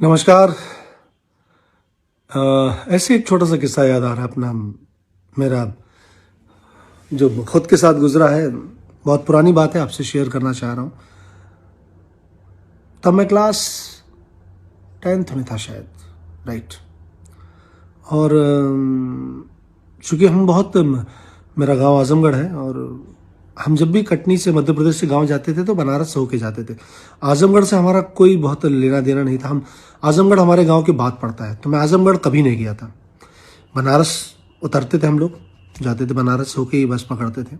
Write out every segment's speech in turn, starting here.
नमस्कार। ऐसे एक छोटा सा किस्सा याद आ रहा है अपना मेरा जो खुद के साथ गुजरा है। बहुत पुरानी बात है, आपसे शेयर करना चाह रहा हूँ। तब मैं क्लास 10th में था शायद, राइट। और चूँकि हम बहुत मेरा गांव आजमगढ़ है और हम जब भी कटनी से मध्य प्रदेश से गांव जाते थे तो बनारस से होके जाते थे। आजमगढ़ से हमारा कोई बहुत लेना देना नहीं था। हम आजमगढ़ हमारे गांव के बाद पड़ता है, तो मैं आजमगढ़ कभी नहीं गया था। बनारस उतरते थे हम लोग, जाते थे बनारस से होके ही बस पकड़ते थे।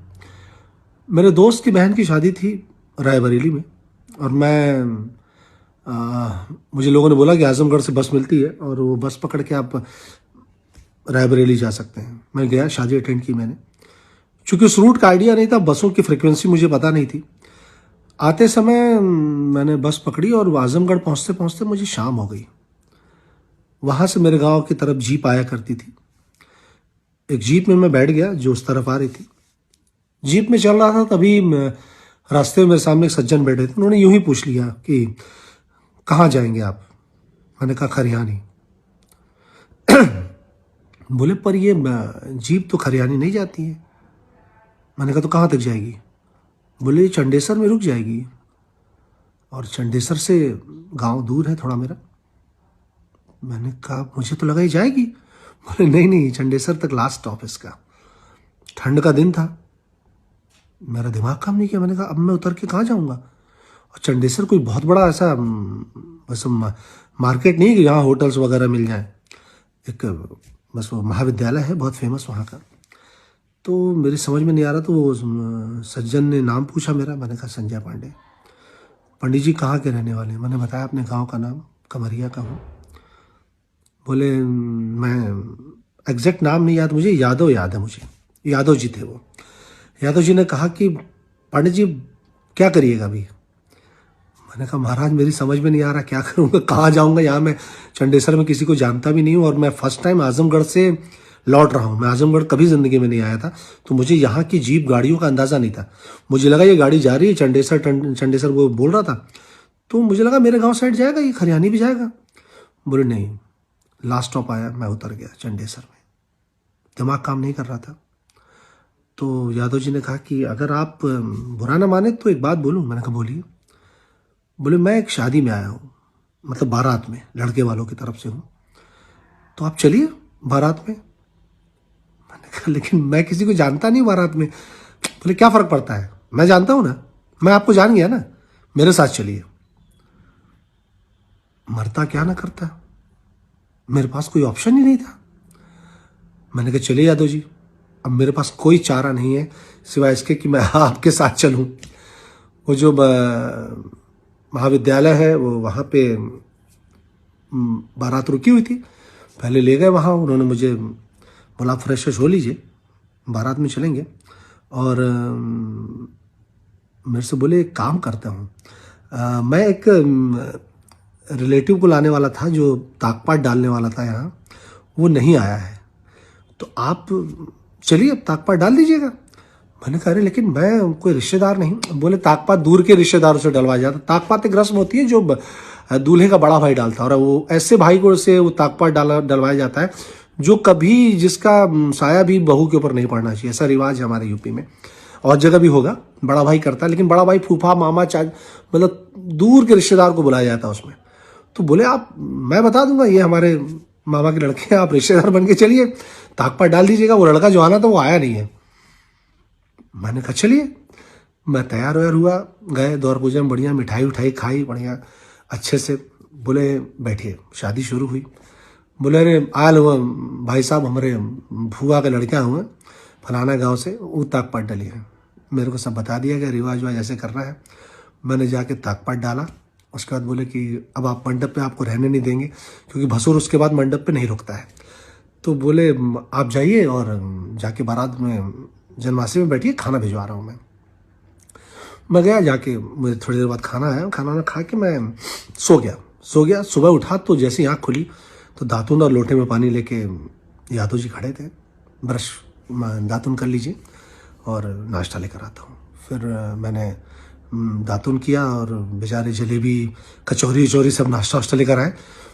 मेरे दोस्त की बहन की शादी थी रायबरेली में, और मुझे लोगों ने बोला कि आजमगढ़ से बस मिलती है और वो बस पकड़ के आप रायबरेली जा सकते हैं। मैं गया, शादी अटेंड की मैंने। चूँकि उस रूट का आइडिया नहीं था, बसों की फ्रिक्वेंसी मुझे पता नहीं थी। आते समय मैंने बस पकड़ी और आजमगढ़ पहुँचते पहुँचते मुझे शाम हो गई। वहाँ से मेरे गांव की तरफ जीप आया करती थी। एक जीप में मैं बैठ गया जो उस तरफ आ रही थी। जीप में चल रहा था, तभी रास्ते में मेरे सामने एक सज्जन बैठे थे। उन्होंने यूं ही पूछ लिया कि कहाँ जाएंगे आप। मैंने कहा खरियानी। बोले पर ये जीप तो खरियानी नहीं जाती है। मैंने कहा तो कहाँ तक जाएगी। बोले चंडेसर में रुक जाएगी, और चंडेसर से गांव दूर है थोड़ा मेरा। मैंने कहा मुझे तो लगा ही जाएगी। बोले नहीं नहीं, चंडेसर तक लास्ट स्टॉप इसका। ठंड का दिन था, मेरा दिमाग काम नहीं किया। मैंने कहा अब मैं उतर के कहाँ जाऊँगा। और चंडेसर कोई बहुत बड़ा ऐसा बस मार्केट नहीं है कि यहाँ होटल्स वगैरह मिल जाए। एक बस वो महाविद्यालय है बहुत फेमस वहाँ का। तो मेरी समझ में नहीं आ रहा, तो वो सज्जन ने नाम पूछा मेरा। मैंने कहा संजय पांडे। पंडित जी कहाँ के रहने वाले हैं। मैंने बताया अपने गांव का नाम, कमरिया का हूँ। बोले मैं एग्जैक्ट नाम नहीं याद मुझे, यादव याद है मुझे। यादव जी थे वो। यादव जी ने कहा कि पंडित जी क्या करिएगा अभी। मैंने कहा महाराज मेरी समझ में नहीं आ रहा क्या करूँगा, कहाँ जाऊँगा। यहाँ मैं चंडेसर में किसी को जानता भी नहीं हूँ, और मैं फर्स्ट टाइम आजमगढ़ से लौट रहा हूँ। मैं आजमगढ़ कभी ज़िंदगी में नहीं आया था, तो मुझे यहाँ की जीप गाड़ियों का अंदाज़ा नहीं था। मुझे लगा ये गाड़ी जा रही है चंडेसर वो बोल रहा था, तो मुझे लगा मेरे गांव साइड जाएगा, ये खरियानी भी जाएगा। बोले नहीं, लास्ट स्टॉप आया, मैं उतर गया चंडेसर में। दिमाग काम नहीं कर रहा था। तो यादव जी ने कहा कि अगर आप बुरा ना माने तो एक बात बोलूँ। मैंने कहा बोलिए। बोले मैं एक शादी में आया हूँ, मतलब बारात में, लड़के वालों की तरफ से हूँ, तो आप चलिए बारात में। मैंने कहा लेकिन मैं किसी को जानता नहीं बारात में। बोले क्या फ़र्क पड़ता है, मैं जानता हूँ ना, मैं आपको जान गया ना, मेरे साथ चलिए। मरता क्या ना करता, मेरे पास कोई ऑप्शन ही नहीं था। मैंने कहा चलिए यादव जी, अब मेरे पास कोई चारा नहीं है सिवाय इसके कि मैं आपके साथ चलूँ। वो जो महाविद्यालय है वो वहाँ पे बारात रुकी हुई थी। पहले ले गए वहाँ, उन्होंने मुझे बोला फ्रेश हो लीजिए, बारात में चलेंगे। और मेरे से बोले एक काम करता हूँ, मैं एक रिलेटिव को लाने वाला था जो ताकपाट डालने वाला था यहाँ, वो नहीं आया है, तो आप चलिए अब ताकपाट डाल दीजिएगा। मैंने कहा अरे लेकिन मैं कोई रिश्तेदार नहीं। बोले ताकपात दूर के रिश्तेदारों से डलवाया जाता। ताकपात एक रस्म होती है जो दूल्हे का बड़ा भाई डालता है, और वो ऐसे भाई को से वो ताकपात डलवाया जाता है जो कभी जिसका साया भी बहू के ऊपर नहीं पड़ना चाहिए। ऐसा रिवाज है हमारे यूपी में, और जगह भी होगा। बड़ा भाई करता है, लेकिन बड़ा भाई फूफा मामा मतलब दूर के रिश्तेदार को बुलाया जाता है उसमें। तो बोले आप, मैं बता दूंगा ये हमारे मामा के लड़के हैं, आप रिश्तेदार बन के चलिए, ताकपात डाल दीजिएगा। वो लड़का जो आना था वो आया नहीं है। मैंने कहा चलिए। मैं तैयार व्यार हुआ, गए दौर पूजा में, बढ़िया मिठाई उठाई खाई बढ़िया अच्छे से। बोले बैठिए, शादी शुरू हुई। बोले अरे आयल हुआ भाई साहब, हमारे भुआ के लड़का हुए फलाना गांव से, वो ताकपाट डली है। मेरे को सब बता दिया गया, रिवाज वाज ऐसे करना है। मैंने जाके ताकपाट डाला। उसके बाद बोले कि अब आप मंडप पे आपको रहने नहीं देंगे, क्योंकि भसुर उसके बाद मंडप पे नहीं रुकता है। तो बोले आप जाइए और जाके बारात में जनवासी में बैठिए, खाना भिजवा रहा हूँ मैं गया, जाके मुझे थोड़ी देर बाद खाना आया। खाना खा के मैं सो गया। सुबह उठा तो जैसे आँख खुली तो दातुन और लोटे में पानी लेके यादव जी खड़े थे। ब्रश दातुन कर लीजिए और नाश्ता लेकर आता हूँ। फिर मैंने दातुन किया और बेचारे जलेबी कचौरी सब नाश्ता वाश्ता लेकर आए।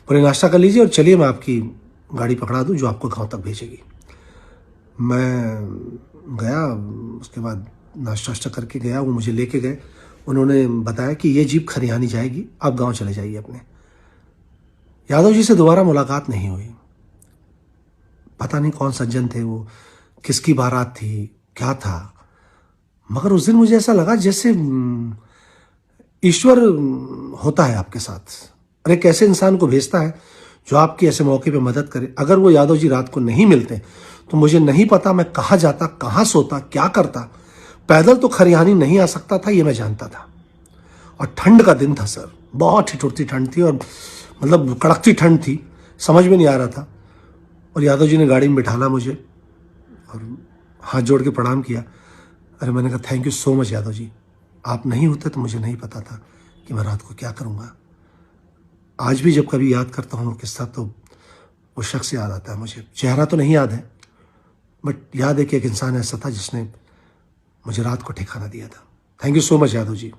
बोले नाश्ता कर लीजिए और चलिए मैं आपकी गाड़ी पकड़ा दूँ जो आपको गाँव तक भेजेगी। मैं गया, उसके बाद नाश्ता वाश्ता करके गया, वो मुझे लेके गए। उन्होंने बताया कि ये जीप खरियानी जाएगी, आप गाँव चले जाइए अपने। यादव जी से दोबारा मुलाकात नहीं हुई। पता नहीं कौन सज्जन थे वो, किसकी बारात थी, क्या था, मगर उस दिन मुझे ऐसा लगा जैसे ईश्वर होता है आपके साथ और एक ऐसे इंसान को भेजता है जो आपकी ऐसे मौके पे मदद करे। अगर वो यादव जी रात को नहीं मिलते तो मुझे नहीं पता मैं कहाँ जाता, कहाँ सोता, क्या करता। पैदल तो खरियानी नहीं आ सकता था, ये मैं जानता था। और ठंड का दिन था सर, बहुत ठिठुरती ठंड थी और मतलब कड़कती ठंड थी, समझ में नहीं आ रहा था। और यादव जी ने गाड़ी में बिठाना मुझे और हाथ जोड़ के प्रणाम किया। अरे मैंने कहा thank you so much Yadav ji, आप नहीं होते तो मुझे नहीं पता था कि मैं रात को क्या करूँगा। आज भी जब कभी याद करता हूँ किस्सा तो वो शख्स याद आता है मुझे। चेहरा तो नहीं याद है, बट याद है कि एक इंसान ऐसा था जिसने मुझे रात को ठिकाना दिया था। Thank you so much Yadav ji.